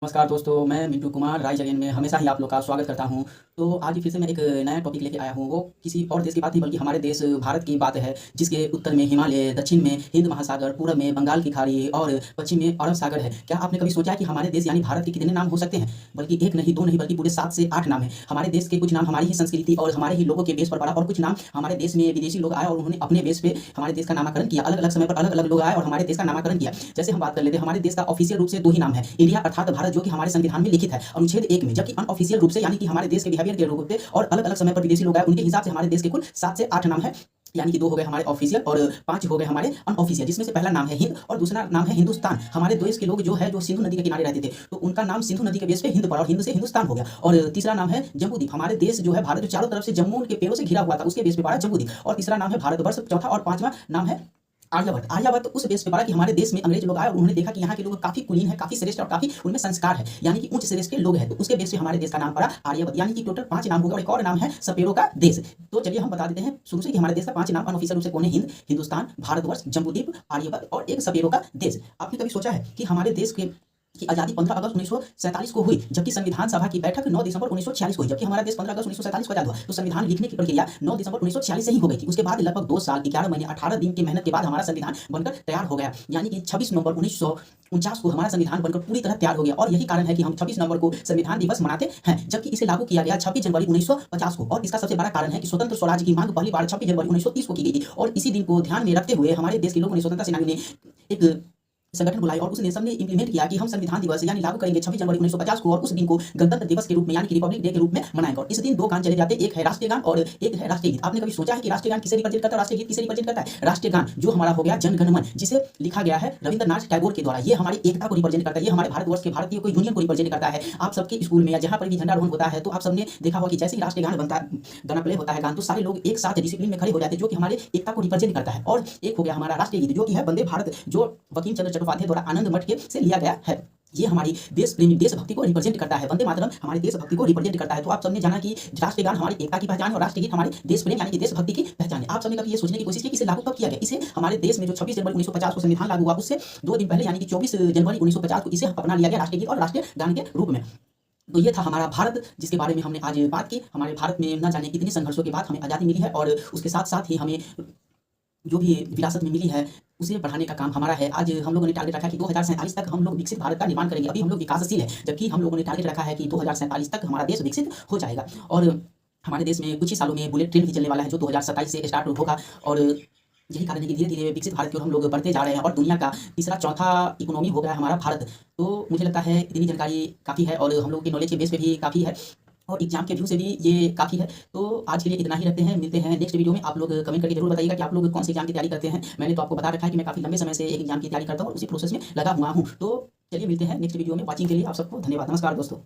नमस्कार दोस्तों, मैं मिंटू कुमार राइज अगेन में हमेशा ही आप लोग का स्वागत करता हूँ। तो आज फिर से मैं एक नया टॉपिक लेके आया हूँ। वो किसी और देश की बात नहीं बल्कि हमारे देश भारत की बात है, जिसके उत्तर में हिमालय, दक्षिण में हिंद महासागर, पूरब में बंगाल की खाड़ी और पश्चिम में अरब सागर है। क्या आपने कभी सोचा है कि हमारे देश यानी भारत के कितने नाम हो सकते हैं? बल्कि एक नहीं, दो नहीं, बल्कि पूरे 7 से 8 नाम हैं। हमारे देश के कुछ नाम हमारी ही संस्कृति और हमारे ही लोगों के बेस पर पड़ा, और कुछ नाम हमारे देश में विदेशी लोग आए और उन्होंने अपने बेस पे हमारे देश का नामकरण किया। अलग-अलग समय पर अलग-अलग लोग आए और हमारे देश का नामकरण किया। जैसे हम बात कर लेते हैं, हमारे देश का ऑफिशियल रूप से 2 ही नाम है, इंडिया अर्थात भारत, जो कि हमारे संविधान में लिखित है अनुच्छेद 1 में, जबकि अनऑफिशियल रूप से यानी कि हमारे देश के बिहेवियर के रूप पे और अलग-अलग समय पर विदेशी लोग आए, उनके हिसाब से हमारे देश के कुल 7 से 8 नाम है। यानी कि 2 हो गए हमारे ऑफिशियल और 5 हो गए हमारे अनऑफिशियल, जिसमें से पहला नाम है हिंद और दूसरा नाम है हिंदुस्तान। हमारे देश के लोग जो है, जो सिंधु नदी के किनारे रहते थे, तो उनका नाम सिंधु नदी के बेस पे हिंद पड़ा और हिंद से हिंदुस्तान हो गया। और तीसरा नाम है जम्बूद्वीप। हमारे देश जो है भारत, जो चारों तरफ से जम्मू के पेड़ों से घिरा हुआ था, उसके बेस पे पड़ा जम्बूद्वीप। और तीसरा नाम है भारतवर्ष। चौथा और पांचवा नाम है आर्यभट्ट। आर्यभट्ट उस बेस पे पड़ा कि हमारे देश में अंग्रेज लोग आए और उन्होंने देखा कि यहाँ के लोग काफी कुलीन है, काफी श्रेष्ठ और काफी उनमें संस्कार है, यानी कि उच्च श्रेष्ठ के लोग हैं। तो उसके बेस पे हमारे देश का नाम पड़ा आर्यभट्ट। यानी कि टोटल 5 नाम हो गए और एक और नाम है सपेरों का देश। तो चलिए हम बता देते हैं शुरू से कि हमारे देश का 5 नाम अनऑफिशियल रूप से कौन है? हिंद, हिंदुस्तान, भारतवर्ष, जम्बूद्वीप, आर्यभट्ट और एक सपेरों का देश। आपने कभी सोचा है कि हमारे देश के की आज़ादी 15 अगस्त 1947 को हुई, जबकि संविधान सभा की बैठक 9 दिसंबर 1946 को हुई। जबकि हमारा देश 15 अगस्त 1947 को आजाद हुआ, तो संविधान लिखने की प्रक्रिया 9 दिसंबर 1946 से ही हो गई थी। उसके बाद लगभग 2 साल 11 महीने 18 दिन की मेहनत के बाद हमारा संविधान बनकर तैयार हो गया। यानी कि 26 नवंबर 1949 को हमारा संविधान बनकर पूरी तरह तैयार हो गया। और यही कारण है कि हम 26 नवंबर को संविधान दिवस मनाते हैं, जबकि इसे लागू किया गया 26 जनवरी 1950 को। और इसका सबसे बड़ा कारण है कि स्वतंत्र स्वराज की मांग पहली बार 26 जनवरी 1930 को की गई थी। और इसी दिन को ध्यान में रखते हुए हमारे देश के लोगों ने, स्वतंत्रता सेनानी ने एक संगठन बुलाई और उसने सबने इंप्लीमेंट किया कि हम संविधान दिवस यानी लागू करेंगे 26 जनवरी 1950 को, और उस दिन को गणतंत्र दिवस के रूप में यानी कि रिपब्लिक डे के रूप में मनाएंगे। और इस दिन 2 गान चले जाते हैं, एक है राष्ट्रीय गान और एक है राष्ट्रीय गीत। आपने कभी सोचा है कि राष्ट्रीय गान किसे रिप्रेजेंट करता है, राष्ट्रीय गीत किसे रिप्रेजेंट करता है? राष्ट्रीय गान जो हमारा हो गया जन गण मन, जिसे लिखा गया है रविंद्रनाथ टैगोर के द्वारा, ये हमारी एकता को रिप्रेजेंट करता है, ये हमारे भारतवर्ष के भारतीय को यूनियन को रिप्रेजेंट करता है। आप सबके स्कूल में या जहां पर भी झंडारोहण होता है, तो आप सबने देखा होगा कि जैसे ही राष्ट्रीय गान बनता है, गाना प्ले होता है गान, तो सारे लोग एक साथ डिसिप्लिन में खड़े हो जाते हैं, जो कि हमारे एकता को रिप्रेजेंट करता है। और एक हो गया हमारा राष्ट्रीय गीत, जो कि है वंदे भारत, जो बंकिम चंद्र चट्टोपाध्याय द्वारा आनंद मठ के से लिया गया है। ये हमारी देश प्रेमी, देशभक्ति को रिप्रेजेंट करता है। वंदे मातरम हमारी देशभक्ति को रिप्रेजेंट करता है। तो आप सबने जाना कि राष्ट्रीय गान हमारी एकता की पहचान है और राष्ट्रीय गीत हमारे देश प्रेम यानी कि देशभक्ति की पहचान है। आप सबने कभी ये सोचने की कोशिश की कि इसे लागू कब किया गया? इसे हमारे देश में जो 26 जनवरी 1950 को संविधान लागू हुआ, उससे 2 दिन पहले यानी कि 24 जनवरी 1950 को इसे अपना लिया गया राष्ट्रीय गीत और राष्ट्रीय गान के रूप में। तो ये था हमारा भारत, जिसके बारे में हमने आज बात की। हमारे भारत में न जाने कितने संघर्षों के बाद हमें आज़ादी मिली है, और उसके साथ साथ ही हमें जो भी विरासत में मिली है उसे बढ़ाने का काम हमारा है। आज हम लोगों ने टारगेट रखा है कि 2047 तक हम लोग विकसित भारत का निर्माण करेंगे। अभी हम लोग विकासशील है, जबकि हम लोगों ने टारगेट रखा है कि 2047 तक हमारा देश विकसित हो जाएगा। और हमारे देश में कुछ ही सालों में बुलेट ट्रेन भी चलने वाला है, जो 2027 से स्टार्ट होगा। और यही कारण है कि धीरे धीरे विकसित भारत की ओर हम लोग बढ़ते जा रहे हैं, और दुनिया का तीसरा चौथा इकोनॉमी हो गया हमारा भारत। तो मुझे लगता है इतनी जानकारी काफ़ी है, और हम लोग की नॉलेज के बेस पे भी काफ़ी है, और एग्जाम के व्यू से भी ये काफ़ी है। तो आज के लिए इतना ही रखते हैं, मिलते हैं नेक्स्ट वीडियो में। आप लोग कमेंट करके जरूर बताइएगा कि आप लोग कौन से एग्जाम की तैयारी करते हैं। मैंने तो आपको बता रखा है कि मैं काफ़ी लंबे समय से एक एग्जाम की तैयारी करता हूँ और उसी प्रोसेस में लगा हुआ हूँ। तो चलिए मिलते हैं नेक्स्ट वीडियो में। वॉचिंग के लिए आप सबको धन्यवाद। नमस्कार दोस्तों।